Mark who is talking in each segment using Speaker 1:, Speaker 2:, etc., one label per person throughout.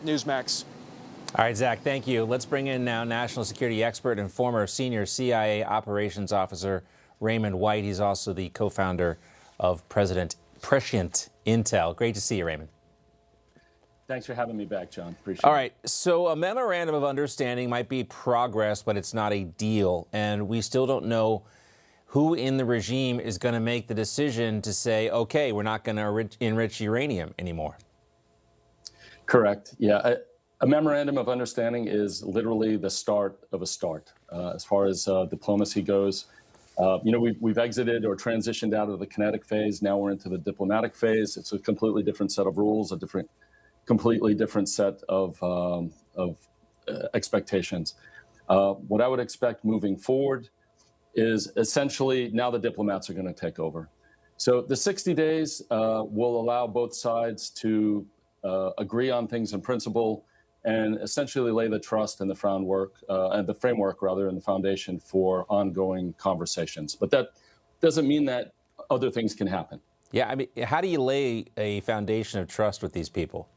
Speaker 1: Newsmax.
Speaker 2: All right, Zach, thank you. Let's bring in now national security expert and former senior CIA operations officer Raymond White. He's also the co-founder of Prescient Intel. Great to see you, Raymond.
Speaker 3: Thanks for having me back, John. Appreciate it.
Speaker 2: All right, so a memorandum of understanding might be progress, but it's not a deal. And we still don't know who in the regime is going to make the decision to say, okay, we're not going to enrich uranium anymore.
Speaker 3: Correct. Yeah. A memorandum of understanding is literally the start of a start. As far as diplomacy goes, we've exited or transitioned out of the kinetic phase. Now we're into the diplomatic phase. It's a completely different set of rules, completely different set of expectations. What I would expect moving forward is essentially now the diplomats are going to take over. So the 60 days will allow both sides to agree on things in principle and essentially lay the trust and the framework, and the foundation for ongoing conversations. But that doesn't mean that other things can happen.
Speaker 2: Yeah, I mean, how do you lay a foundation of trust with these people?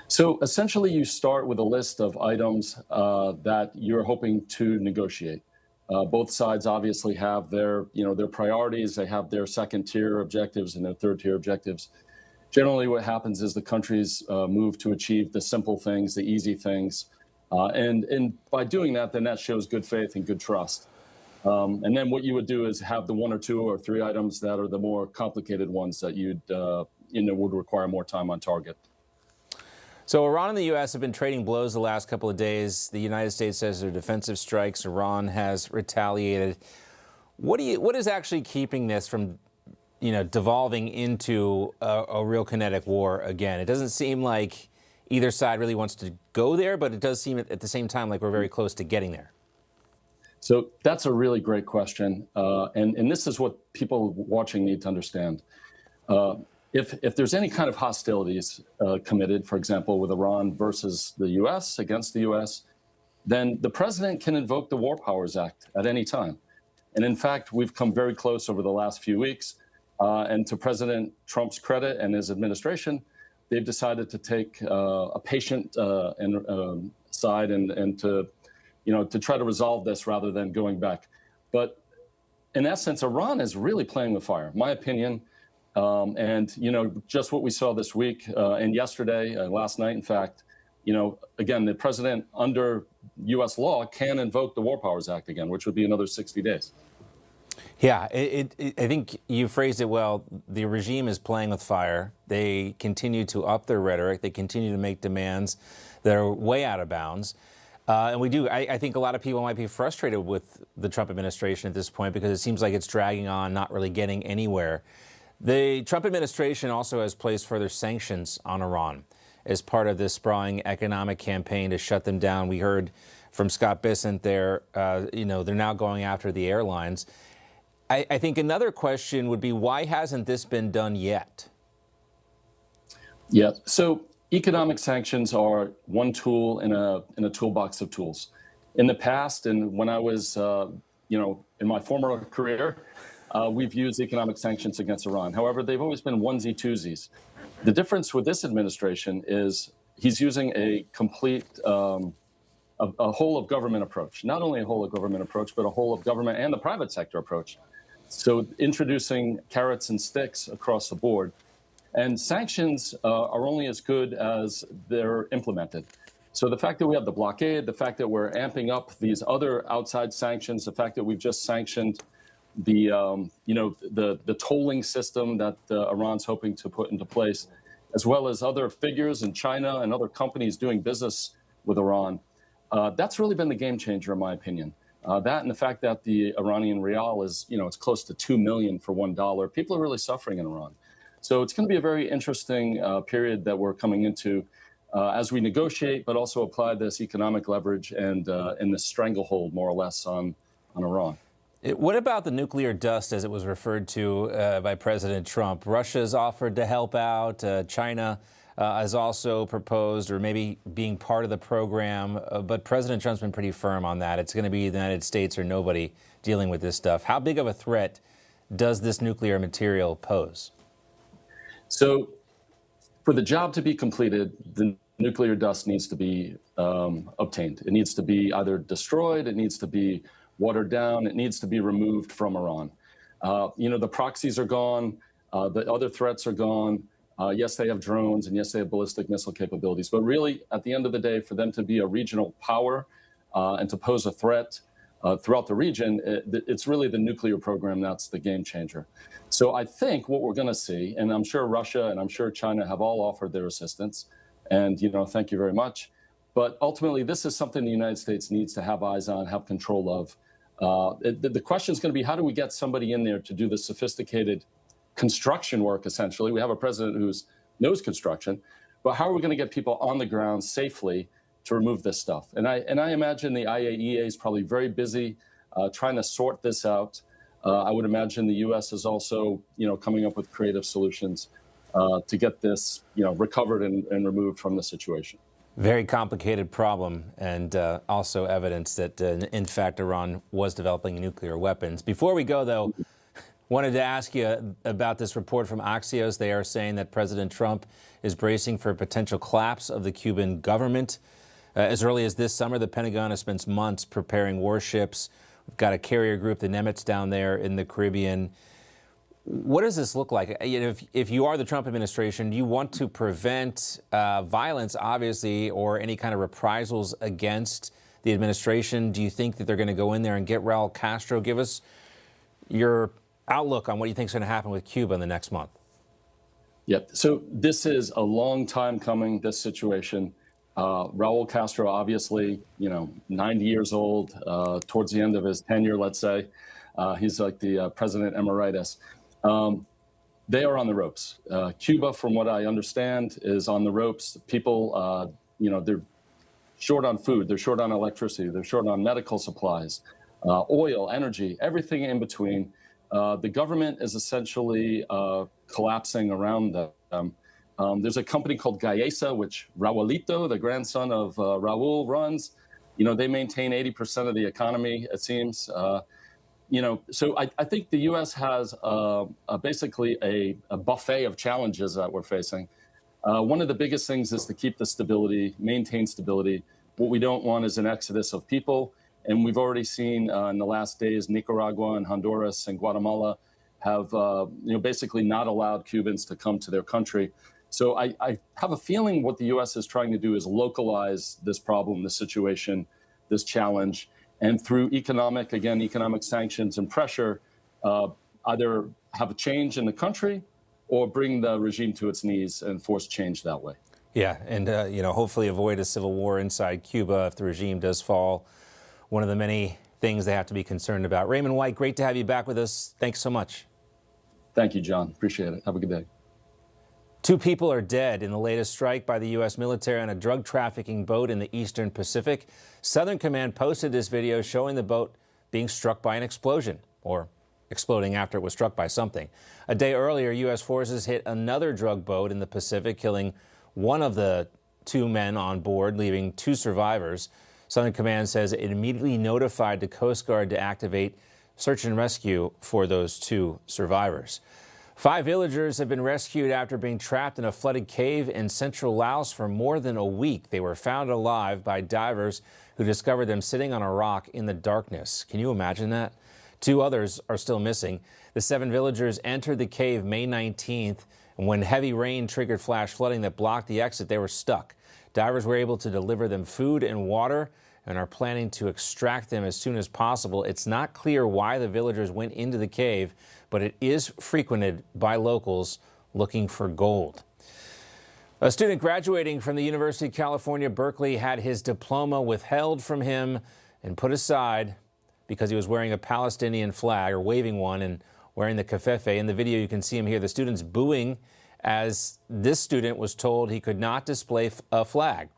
Speaker 3: So essentially, you start with a list of items that you're hoping to negotiate. Both sides obviously have their priorities. They have their second-tier objectives and their third-tier objectives. Generally, what happens is the countries move to achieve the simple things, the easy things. And by doing that, then that shows good faith and good trust. And then what you would do is have the one or two or three items that are the more complicated ones that would require more time on target.
Speaker 2: So Iran and the U.S. have been trading blows the last couple of days. The United States says they're defensive strikes. Iran has retaliated. What is actually keeping this from devolving into a real kinetic war again? It doesn't seem like either side really wants to go there, but it does seem at the same time like we're very close to getting there.
Speaker 3: So that's a really great question. And this is what people watching need to understand. If there's any kind of hostilities committed, for example, with Iran versus the U.S., against the U.S., then the president can invoke the War Powers Act at any time. And in fact, we've come very close over the last few weeks. And to President Trump's credit and his administration, they've decided to take a patient side and to try to resolve this rather than going back. But in essence, Iran is really playing with fire, my opinion. And just what we saw this week and yesterday, last night, in fact, again, the president under U.S. law can invoke the War Powers Act again, which would be another 60 days.
Speaker 2: Yeah, I think you phrased it well. The regime is playing with fire. They continue to up their rhetoric. They continue to make demands that are way out of bounds. And I think a lot of people might be frustrated with the Trump administration at this point because it seems like it's dragging on, not really getting anywhere. The Trump administration also has placed further sanctions on Iran as part of this sprawling economic campaign to shut them down. We heard from Scott Bessent they're now going after the airlines. I think another question would be, why hasn't this been done yet?
Speaker 3: Yeah, so economic sanctions are one tool in a toolbox of tools. In the past, and when I was, in my former career, we've used economic sanctions against Iran. However, they've always been onesie twosies. The difference with this administration is he's using a complete, a whole of government approach. Not only a whole of government approach, but a whole of government and the private sector approach. So introducing carrots and sticks across the board. And sanctions are only as good as they're implemented. So the fact that we have the blockade, the fact that we're amping up these other outside sanctions, the fact that we've just sanctioned the tolling system that Iran's hoping to put into place, as well as other figures in China and other companies doing business with Iran, that's really been the game changer, in my opinion. That and the fact that the Iranian rial is, it's close to $2 million for $1. People are really suffering in Iran. So it's going to be a very interesting period that we're coming into as we negotiate, but also apply this economic leverage and the stranglehold, more or less, on Iran.
Speaker 2: What about the nuclear dust, as it was referred to by President Trump? Russia's offered to help out. China has also proposed, or maybe being part of the program. But President Trump's been pretty firm on that. It's going to be the United States or nobody dealing with this stuff. How big of a threat does this nuclear material pose?
Speaker 3: So for the job to be completed, the nuclear dust needs to be obtained. It needs to be either destroyed, it needs to be watered down, it needs to be removed from Iran. The proxies are gone, the other threats are gone. Yes, they have drones, and yes, they have ballistic missile capabilities. But really, at the end of the day, for them to be a regional power and to pose a threat throughout the region, it's really the nuclear program that's the game changer. So I think what we're going to see, and I'm sure Russia and I'm sure China have all offered their assistance, and thank you very much. But ultimately, this is something the United States needs to have eyes on, have control of. The question is going to be, how do we get somebody in there to do the sophisticated construction work, essentially? We have a president who knows construction, but how are we going to get people on the ground safely to remove this stuff? And I imagine the IAEA is probably very busy trying to sort this out. I would imagine the U.S. is also, coming up with creative solutions to get this, recovered and removed from the situation.
Speaker 2: Very complicated problem, and also evidence that, in fact, Iran was developing nuclear weapons. Before we go, though, wanted to ask you about this report from Axios. They are saying that President Trump is bracing for a potential collapse of the Cuban government. As early as this summer, the Pentagon has spent months preparing warships. We've got a carrier group, the Nimitz, down there in the Caribbean. What does this look like? If you are the Trump administration, do you want to prevent violence, obviously, or any kind of reprisals against the administration? Do you think that they're going to go in there and get Raul Castro? Give us your outlook on what you think is going to happen with Cuba in the next month.
Speaker 3: Yep. So this is a long time coming, this situation. Raul Castro, obviously, 90 years old, towards the end of his tenure, let's say. He's like the president emeritus. They are on the ropes. Cuba, from what I understand, is on the ropes. People, they're short on food, they're short on electricity, they're short on medical supplies, oil, energy, everything in between. The government is essentially collapsing around them. There's a company called Gaesa, which Raulito, the grandson of Raul, runs. They maintain 80% of the economy, it seems. So I think the U.S. has basically a buffet of challenges that we're facing. One of the biggest things is to keep the stability, maintain stability. What we don't want is an exodus of people. And we've already seen in the last days, Nicaragua and Honduras and Guatemala have basically not allowed Cubans to come to their country. So I have a feeling what the U.S. is trying to do is localize this problem, this situation, this challenge, and through economic sanctions and pressure, either have a change in the country or bring the regime to its knees and force change that way.
Speaker 2: Yeah, and hopefully avoid a civil war inside Cuba if the regime does fall. One of the many things they have to be concerned about. Raymond White, great to have you back with us. Thanks so much.
Speaker 3: Thank you, John. Appreciate it. Have a good day.
Speaker 2: 2 people are dead in the latest strike by the U.S. military on a drug trafficking boat in the Eastern Pacific. Southern Command posted this video showing the boat being struck by an explosion, or exploding after it was struck by something. A day earlier, U.S. forces hit another drug boat in the Pacific, killing one of the 2 men on board, leaving 2 survivors. Southern Command says it immediately notified the Coast Guard to activate search and rescue for those 2 survivors. 5 villagers have been rescued after being trapped in a flooded cave in central Laos for more than a week. They were found alive by divers who discovered them sitting on a rock in the darkness. Can you imagine that? 2 others are still missing. The 7 villagers entered the cave May 19th, and when heavy rain triggered flash flooding that blocked the exit, they were stuck. Divers were able to deliver them food and water and are planning to extract them as soon as possible. It's not clear why the villagers went into the cave, but it is frequented by locals looking for gold. A student graduating from the University of California, Berkeley, had his diploma withheld from him and put aside because he was wearing a Palestinian flag, or waving one, and wearing the kafefe. In the video, you can see him here. The student's booing as this student was told he could not display a flag.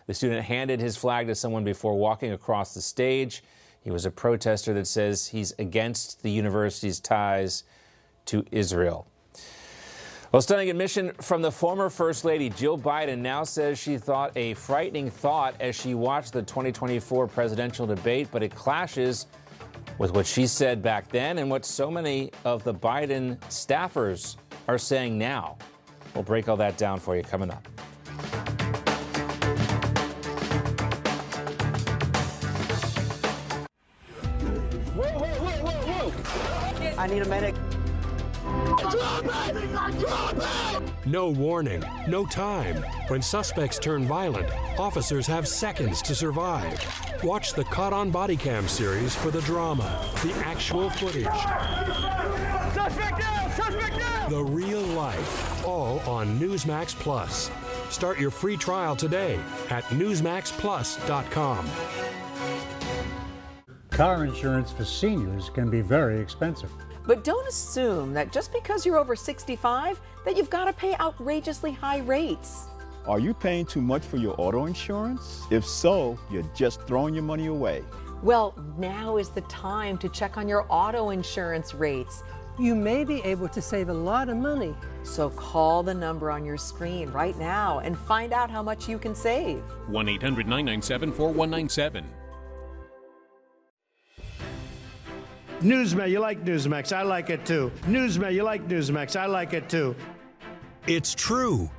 Speaker 2: The student handed his flag to someone before walking across the stage. He was a protester that says he's against the university's ties to Israel. Well, stunning admission from the former First Lady. Jill Biden now says she thought a frightening thought as she watched the 2024 presidential debate, but it clashes with what she said back then and what so many of the Biden staffers are saying now. We'll break all that down for you coming up.
Speaker 1: I need a medic.
Speaker 4: No warning, no time. When suspects turn violent, officers have seconds to survive. Watch the Caught on Body Cam series for the drama, the actual footage.
Speaker 5: Suspect down! Suspect down!
Speaker 4: The real life, all on Newsmax Plus. Start your free trial today at newsmaxplus.com.
Speaker 6: Car insurance for seniors can be very expensive.
Speaker 1: But don't assume that just because you're over 65 that you've got to pay outrageously high rates.
Speaker 7: Are you paying too much for your auto insurance? If so, you're just throwing your money away.
Speaker 1: Well, now is the time to check on your auto insurance rates.
Speaker 8: You may be able to save a lot of money.
Speaker 1: So call the number on your screen right now and find out how much you can save.
Speaker 9: 1-800-997-4197.
Speaker 5: Newsmax, you like Newsmax. I like it too. Newsmax, you like Newsmax. I like it too.
Speaker 4: It's true.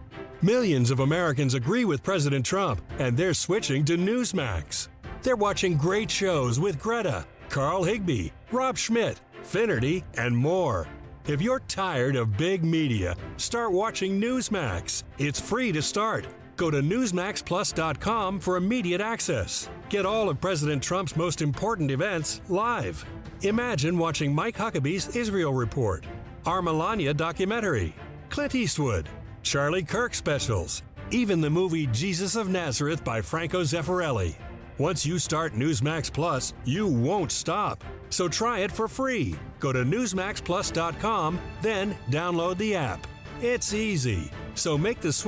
Speaker 4: Millions of Americans agree with President Trump, and they're switching to Newsmax. They're watching great shows with Greta, Carl Higbie, Rob Schmidt, Finnerty, and more. If you're tired of big media, start watching Newsmax. It's free to start. Go to newsmaxplus.com for immediate access. Get all of President Trump's most important events live. Imagine watching Mike Huckabee's Israel Report, our Melania documentary, Clint Eastwood, Charlie Kirk specials, even the movie Jesus of Nazareth by Franco Zeffirelli. Once you start Newsmax Plus, you won't stop. So try it for free. Go to newsmaxplus.com, then download the app. It's easy. So make the switch